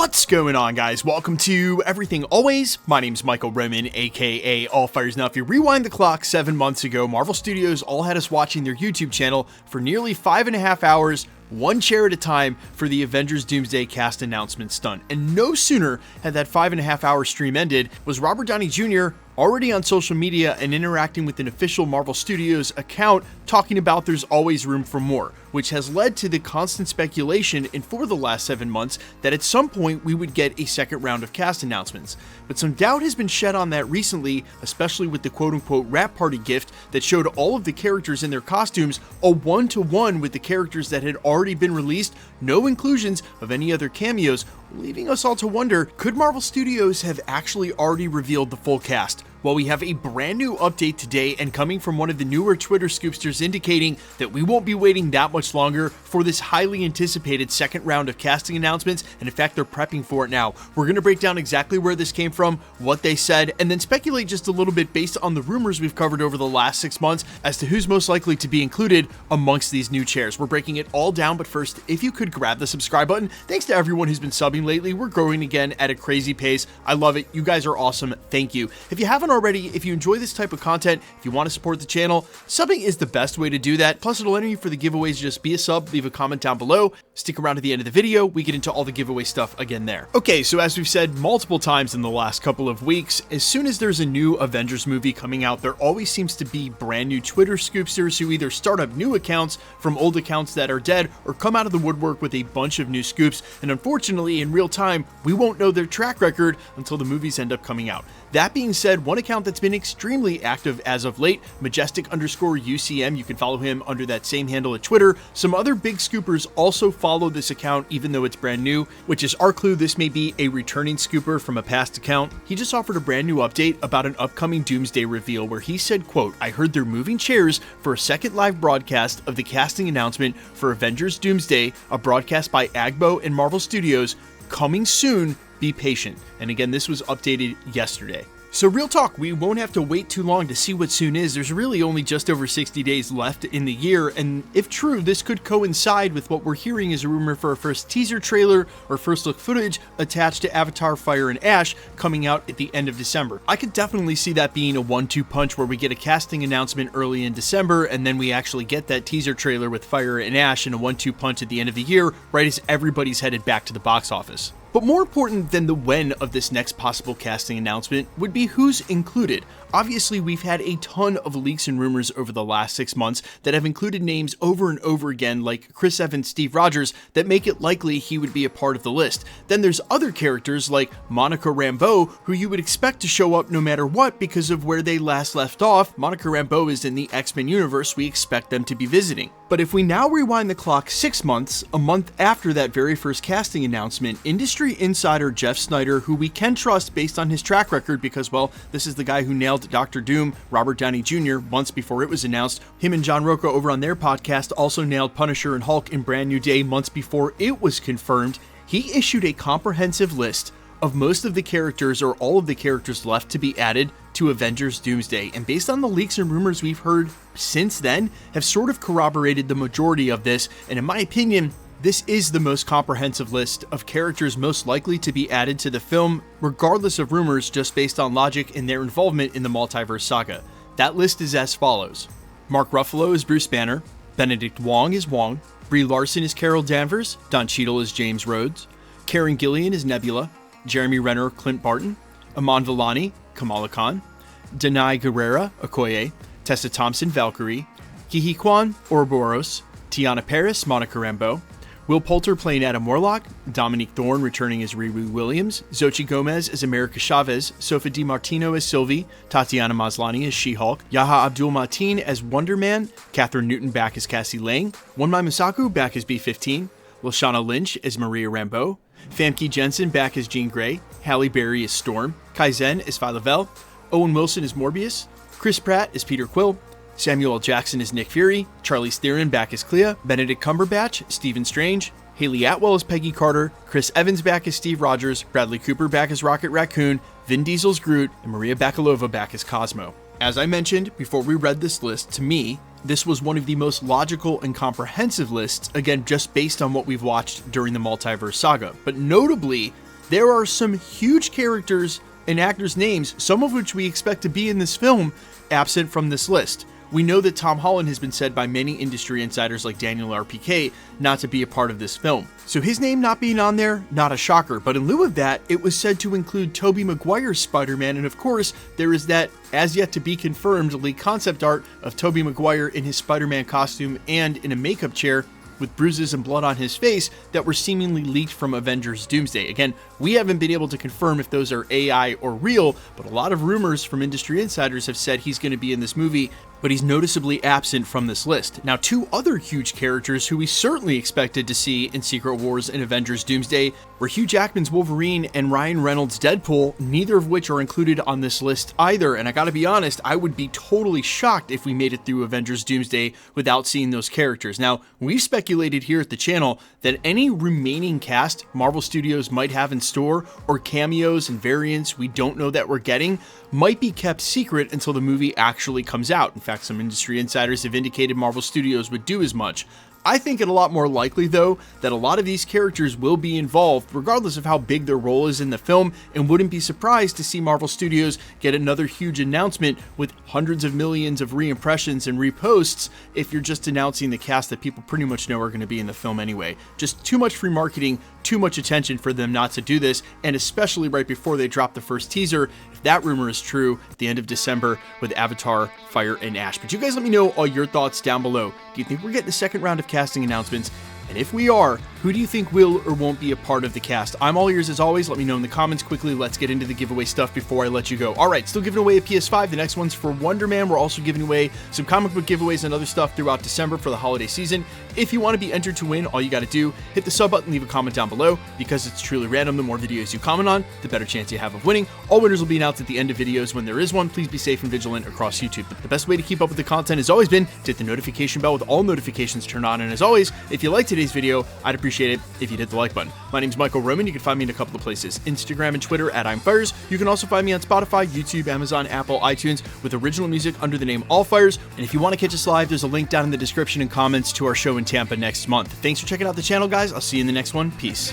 What's going on, guys? Welcome to Everything Always. My name's Michael Roman, aka All Fires. Now, if you rewind the clock 7 months ago, Marvel Studios all had us watching their YouTube channel for nearly 5.5 hours, one chair at a time, for the Avengers Doomsday cast announcement stunt. And no sooner had that 5.5 hour stream ended was Robert Downey Jr. already on social media and interacting with an official Marvel Studios account talking about there's always room for more, which has led to the constant speculation and for the last 7 months that at some point we would get a second round of cast announcements. But some doubt has been shed on that recently, especially with the quote-unquote wrap party gift that showed all of the characters in their costumes a one-to-one with the characters that had already been released, no inclusions of any other cameos, leaving us all to wonder, could Marvel Studios have actually already revealed the full cast? Well, we have a brand new update today, and coming from one of the newer Twitter scoopsters indicating that we won't be waiting that much longer for this highly anticipated second round of casting announcements, and in fact, they're prepping for it now. We're going to break down exactly where this came from, what they said, and then speculate just a little bit based on the rumors we've covered over the last 6 months as to who's most likely to be included amongst these new chairs. We're breaking it all down, but first, if you could grab the subscribe button. Thanks to everyone who's been subbing lately. We're growing again at a crazy pace. I love it. You guys are awesome. Thank you. If you haven't already, if you enjoy this type of content, if you want to support the channel, subbing is the best way to do that. Plus, it'll enter you for the giveaways. Just be a sub, leave a comment down below, stick around to the end of the video. We get into all the giveaway stuff again there. Okay, so as we've said multiple times in the last couple of weeks, as soon as there's a new Avengers movie coming out, there always seems to be brand new Twitter scoopsters who either start up new accounts from old accounts that are dead or come out of the woodwork with a bunch of new scoops. And unfortunately, in real time, we won't know their track record until the movies end up coming out. That being said, one account that's been extremely active as of late, Majestic_UCM, you can follow him under that same handle at Twitter. Some other big scoopers also follow this account even though it's brand new, which is our clue this may be a returning scooper from a past account. He just offered a brand new update about an upcoming Doomsday reveal where he said, quote, "I heard they're moving chairs for a second live broadcast of the casting announcement for Avengers Doomsday, a broadcast by Agbo and Marvel Studios, coming soon. Be patient." And again, this was updated yesterday. So real talk, we won't have to wait too long to see what soon is. There's really only just over 60 days left in the year, and if true, this could coincide with what we're hearing is a rumor for a first teaser trailer or first look footage attached to Avatar Fire and Ash coming out at the end of December. I could definitely see that being a 1-2 punch where we get a casting announcement early in December and then we actually get that teaser trailer with Fire and Ash in a 1-2 punch at the end of the year, right as everybody's headed back to the box office. But more important than the when of this next possible casting announcement would be who's included. Obviously, we've had a ton of leaks and rumors over the last 6 months that have included names over and over again like Chris Evans, Steve Rogers, that make it likely he would be a part of the list. Then there's other characters like Monica Rambeau, who you would expect to show up no matter what because of where they last left off. Monica Rambeau is in the X-Men universe. We expect them to be visiting. But if we now rewind the clock 6 months, a month after that very first casting announcement, industry insider Jeff Snyder, who we can trust based on his track record because, well, this is the guy who nailed Dr. Doom, Robert Downey Jr., months before it was announced. Him and John Rocco over on their podcast also nailed Punisher and Hulk in Brand New Day months before it was confirmed. He issued a comprehensive list of most of the characters or all of the characters left to be added to Avengers Doomsday, and based on the leaks and rumors we've heard since then, have sort of corroborated the majority of this, and in my opinion, this is the most comprehensive list of characters most likely to be added to the film, regardless of rumors, just based on logic and their involvement in the Multiverse saga. That list is as follows. Mark Ruffalo is Bruce Banner, Benedict Wong is Wong, Brie Larson is Carol Danvers, Don Cheadle is James Rhodes, Karen Gillian is Nebula, Jeremy Renner, Clint Barton, Iman Vellani, Kamala Khan, Danai Gurira, Okoye, Tessa Thompson, Valkyrie, Kihi Kwan, Ouroboros, Tiana Paris, Monica Rambeau, Will Poulter playing Adam Warlock, Dominique Thorne returning as Riri Williams, Xochitl Gomez as America Chavez, Sophie DiMartino as Sylvie, Tatiana Maslany as She-Hulk, Yaha Abdul-Mateen as Wonder Man, Catherine Newton back as Cassie Lang, Wonmai Masaku back as B-15, Lashana Lynch as Maria Rambeau, Famke Jensen back as Jean Grey, Halle Berry as Storm, Kai Zen as Phyla-Vell, Owen Wilson as Morbius, Chris Pratt as Peter Quill, Samuel L. Jackson as Nick Fury, Charlize Theron back as Clea, Benedict Cumberbatch, Stephen Strange, Haley Atwell as Peggy Carter, Chris Evans back as Steve Rogers, Bradley Cooper back as Rocket Raccoon, Vin Diesel's Groot, and Maria Bakalova back as Cosmo. As I mentioned before we read this list, to me, this was one of the most logical and comprehensive lists, again, just based on what we've watched during the Multiverse saga. But notably, there are some huge characters and actors' names, some of which we expect to be in this film, absent from this list. We know that Tom Holland has been said by many industry insiders like Daniel RPK not to be a part of this film. So his name not being on there, not a shocker, but in lieu of that, it was said to include Tobey Maguire's Spider-Man, and of course, there is that as yet to be confirmed leaked concept art of Tobey Maguire in his Spider-Man costume and in a makeup chair with bruises and blood on his face that were seemingly leaked from Avengers Doomsday. Again, we haven't been able to confirm if those are AI or real, but a lot of rumors from industry insiders have said he's going to be in this movie, but he's noticeably absent from this list. Now, two other huge characters who we certainly expected to see in Secret Wars and Avengers Doomsday were Hugh Jackman's Wolverine and Ryan Reynolds' Deadpool, neither of which are included on this list either, and I gotta be honest, I would be totally shocked if we made it through Avengers Doomsday without seeing those characters. Now, we've speculated here at the channel that any remaining cast Marvel Studios might have in store, or cameos and variants we don't know that we're getting, might be kept secret until the movie actually comes out. In fact, some industry insiders have indicated Marvel Studios would do as much. I think it a lot more likely, though, that a lot of these characters will be involved, regardless of how big their role is in the film, and wouldn't be surprised to see Marvel Studios get another huge announcement with hundreds of millions of re-impressions and reposts if you're just announcing the cast that people pretty much know are going to be in the film anyway. Just too much free marketing, too much attention for them not to do this, and especially right before they drop the first teaser, if that rumor is true, at the end of December with Avatar, Fire and Ash. But you guys let me know all your thoughts down below. Do you think we're getting a second round of casting announcements? And if we are, who do you think will or won't be a part of the cast? I'm all ears as always. Let me know in the comments quickly. Let's get into the giveaway stuff before I let you go. All right, still giving away a PS5. The next one's for Wonder Man. We're also giving away some comic book giveaways and other stuff throughout December for the holiday season. If you want to be entered to win, all you got to do, hit the sub button, leave a comment down below. Because it's truly random, the more videos you comment on, the better chance you have of winning. All winners will be announced at the end of videos when there is one. Please be safe and vigilant across YouTube. The best way to keep up with the content has always been to hit the notification bell with all notifications turned on. And as always, if you like today's video, I'd appreciate it if you'd hit the like button. My name's Michael Roman. You can find me in a couple of places, Instagram and Twitter at I'mFires. You can also find me on Spotify, YouTube, Amazon, Apple, iTunes with original music under the name All Fires. And if you want to catch us live, there's a link down in the description and comments to our show in Tampa next month. Thanks for checking out the channel, guys. I'll see you in the next one. Peace.